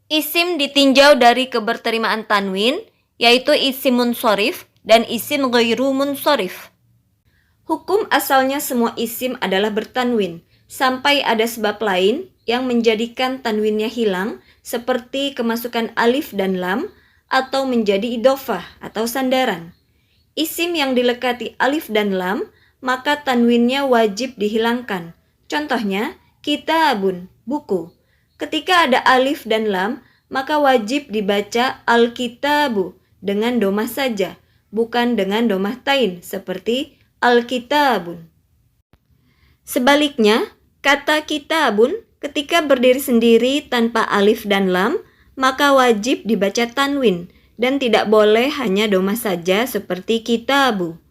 Isim ditinjau dari keberterimaan tanwin, yaitu isim munsorif dan isim ghairu munsorif. Hukum asalnya semua isim adalah bertanwin, sampai ada sebab lain yang menjadikan tanwinnya hilang, seperti kemasukan alif dan lam, atau menjadi idofah atau sandaran. Isim yang dilekati alif dan lam, maka tanwinnya wajib dihilangkan. Contohnya, kitabun, buku. Ketika ada alif dan lam, maka wajib dibaca al-kitabu dengan domah saja, bukan dengan domah tain seperti al-kitabun. Sebaliknya, kata kitabun ketika berdiri sendiri tanpa alif dan lam, maka wajib dibaca tanwin dan tidak boleh hanya domah saja seperti kitabu.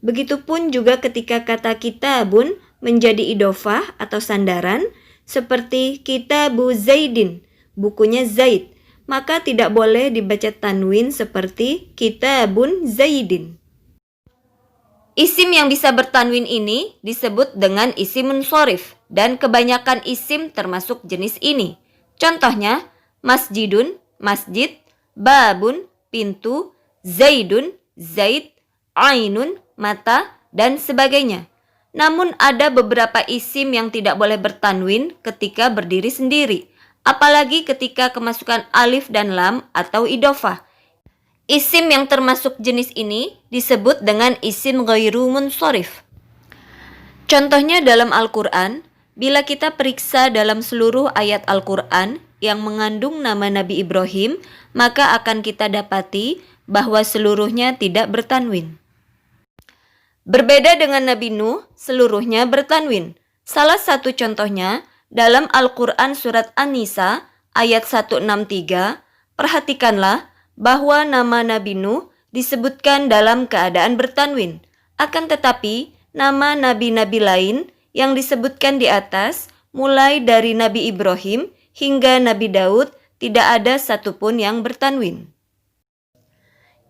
Begitupun juga ketika kata kitabun menjadi idofah atau sandaran seperti kitabu Zaidin, bukunya Zaid, maka tidak boleh dibaca tanwin seperti kitabun Zaidin. Isim yang bisa bertanwin ini disebut dengan isim munsorif dan kebanyakan isim termasuk jenis ini. Contohnya, masjidun, masjid, babun, pintu, zaidun, zaid, ainun, mata, dan sebagainya. Namun ada beberapa isim yang tidak boleh bertanwin ketika berdiri sendiri, apalagi ketika kemasukan alif dan lam atau idofah. Isim yang termasuk jenis ini disebut dengan isim ghairu munsorif. Contohnya dalam Al-Quran, bila kita periksa dalam seluruh ayat Al-Quran yang mengandung nama Nabi Ibrahim, maka akan kita dapati bahwa seluruhnya tidak bertanwin. Berbeda dengan Nabi Nuh, seluruhnya bertanwin. Salah satu contohnya dalam Al-Quran surat An-Nisa ayat 163, perhatikanlah bahwa nama Nabi Nuh disebutkan dalam keadaan bertanwin. Akan tetapi, nama nabi-nabi lain yang disebutkan di atas, mulai dari Nabi Ibrahim hingga Nabi Daud, tidak ada satupun yang bertanwin.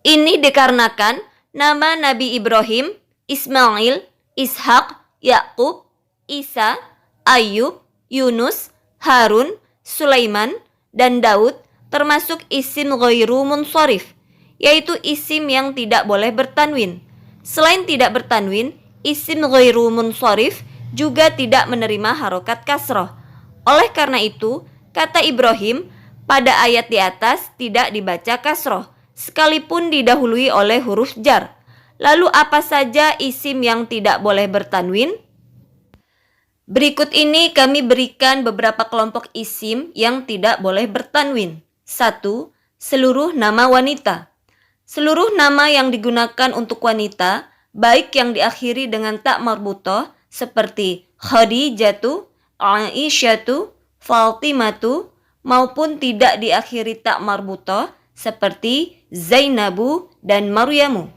Ini dikarenakan nama Nabi Ibrahim, Ismail, Ishak, Yakub, Isa, Ayub, Yunus, Harun, Sulaiman, dan Daud termasuk isim ghairu munsorif, yaitu isim yang tidak boleh bertanwin. Selain tidak bertanwin, isim ghairu munsorif juga tidak menerima harokat kasroh. Oleh karena itu, kata Ibrahim pada ayat di atas tidak dibaca kasroh, sekalipun didahului oleh huruf jar. Lalu apa saja isim yang tidak boleh bertanwin? Berikut ini kami berikan beberapa kelompok isim yang tidak boleh bertanwin. 1. Seluruh nama wanita. Seluruh nama yang digunakan untuk wanita, baik yang diakhiri dengan tak marbutoh seperti Khadijatu, Aisyatu, Fatimatu, maupun tidak diakhiri tak marbutoh seperti Zainabu dan Maryamu.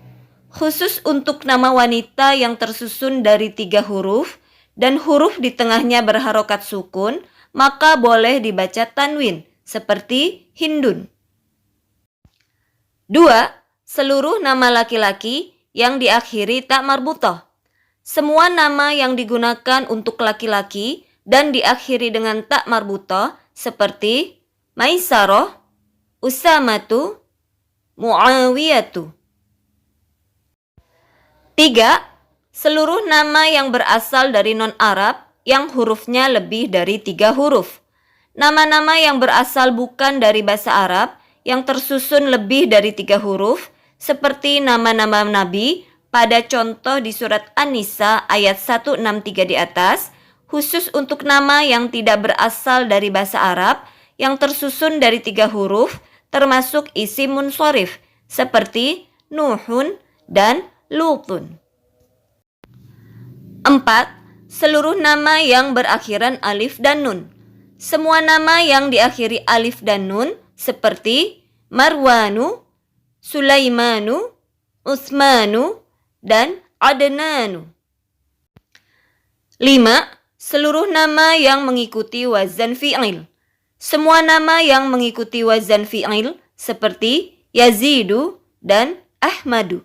Khusus untuk nama wanita yang tersusun dari 3 huruf dan huruf di tengahnya berharokat sukun, maka boleh dibaca tanwin seperti Hindun. 2. Seluruh nama laki-laki yang diakhiri tak marbutoh. Semua nama yang digunakan untuk laki-laki dan diakhiri dengan tak marbutoh seperti Maisaroh, Usamatu, Muawiyatu. 3. Seluruh nama yang berasal dari non-Arab yang hurufnya lebih dari 3 huruf. Nama-nama yang berasal bukan dari bahasa Arab yang tersusun lebih dari 3 huruf, seperti nama-nama nabi pada contoh di surat An-Nisa ayat 163 di atas, khusus untuk nama yang tidak berasal dari bahasa Arab yang tersusun dari 3 huruf, termasuk isim munsorif, seperti Nuhun dan Lutun. 4. Seluruh nama yang berakhiran alif dan nun. Semua nama yang diakhiri alif dan nun seperti Marwanu, Sulaimanu, Utsmanu, dan Adnanu. 5. Seluruh nama yang mengikuti wazan fi'il. Semua nama yang mengikuti wazan fi'il seperti Yazidu dan Ahmadu.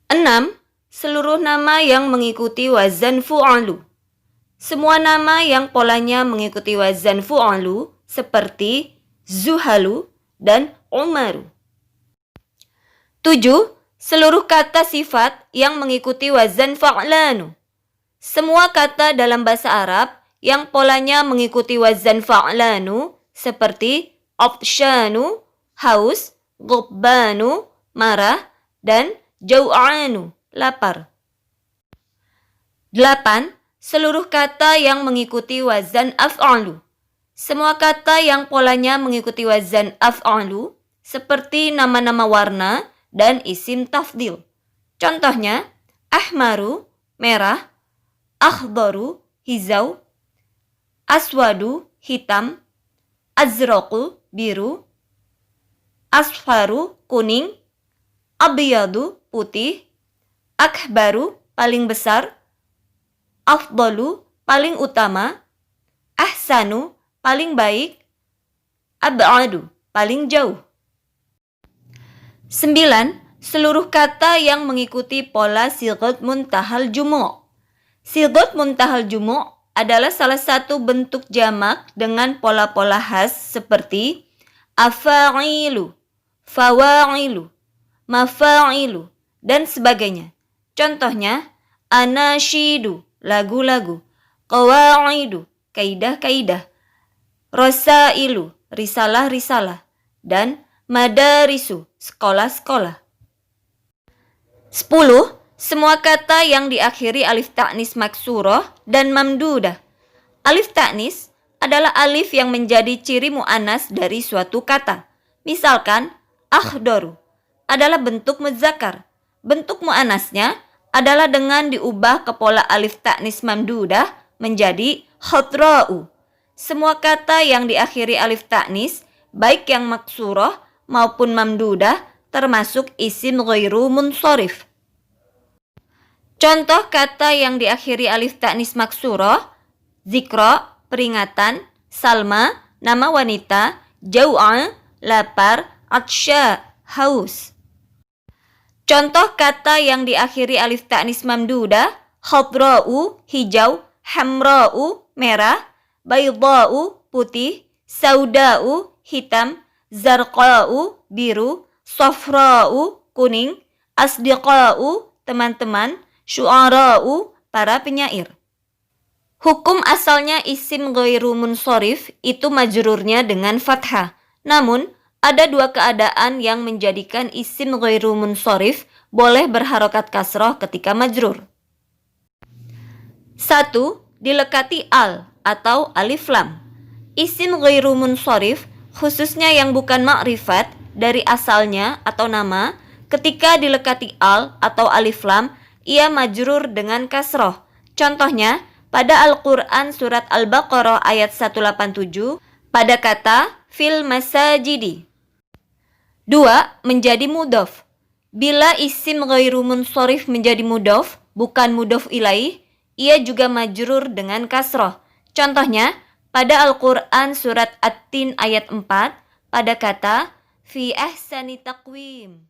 6. Seluruh nama yang mengikuti wazan fu'alu. Semua nama yang polanya mengikuti wazan fu'alu seperti Zuhalu dan Umaru. 7. Seluruh kata sifat yang mengikuti wazan fa'lanu. Semua kata dalam bahasa Arab yang polanya mengikuti wazan fa'lanu seperti afshanu, haus, ghubbanu, marah, dan jau'anu, lapar. 8. Seluruh kata yang mengikuti wazan af'alu. Semua kata yang polanya mengikuti wazan af'alu seperti nama-nama warna dan isim tafdil. Contohnya, ahmaru, merah, akhdaru, hijau, aswadu, hitam, azraqu, biru, asfaru, kuning, abyadu, putih, akbaru, paling besar, afdalu, paling utama, ahsanu, paling baik, ab'adu, paling jauh. 9. Seluruh kata yang mengikuti pola sighat muntahal jumu'. Sighat muntahal jumu' adalah salah satu bentuk jamak dengan pola-pola khas seperti afa'ilu, fawa'ilu, mafa'ilu, dan sebagainya. Contohnya, anasyidu, lagu-lagu, qawa'idu, kaidah-kaidah, rasailu, risalah-risalah, dan madarisu, sekolah-sekolah. 10. Semua kata yang diakhiri alif ta'nis maksurah dan mamdudah. Alif ta'nis adalah alif yang menjadi ciri mu'annas dari suatu kata. Misalkan, akhdaru adalah bentuk muzakkar. Bentuk mu'annasnya adalah dengan diubah ke pola alif ta'nis mamdudah menjadi khadra'u. Semua kata yang diakhiri alif ta'nis, baik yang maksurah maupun mamdudah, termasuk isim ghairu munsharif. Contoh kata yang diakhiri alif ta'nis maksurah, zikra, peringatan, salma, nama wanita, jau'a, lapar, atsya, haus. Contoh kata yang diakhiri alif ta'nis mamdudah, khadra'u, hijau, hamra'u, merah, baydha'u, putih, sauda'u, hitam, zarqa'u, biru, safra'u, kuning, asdiqa'u, teman-teman, syu'ara'u, para penyair. Hukum asalnya isim ghairu munsharif itu majrurnya dengan fathah. Namun, ada dua keadaan yang menjadikan isim ghairu munsharif boleh berharokat kasroh ketika majrur. 1. Dilekati al atau alif lam. Isim ghairu munsharif khususnya yang bukan ma'rifat dari asalnya atau nama, ketika dilekati al atau alif lam, ia majrur dengan kasroh. Contohnya, pada Al-Quran surat Al-Baqarah ayat 187, pada kata fil masajidi. 2. Menjadi mudhof. Bila isim ghairu munsharif menjadi mudhof, bukan mudhof ilaih, ia juga majrur dengan kasroh. Contohnya, pada Al-Quran surat At-Tin ayat 4, pada kata fi ahsani taqwim.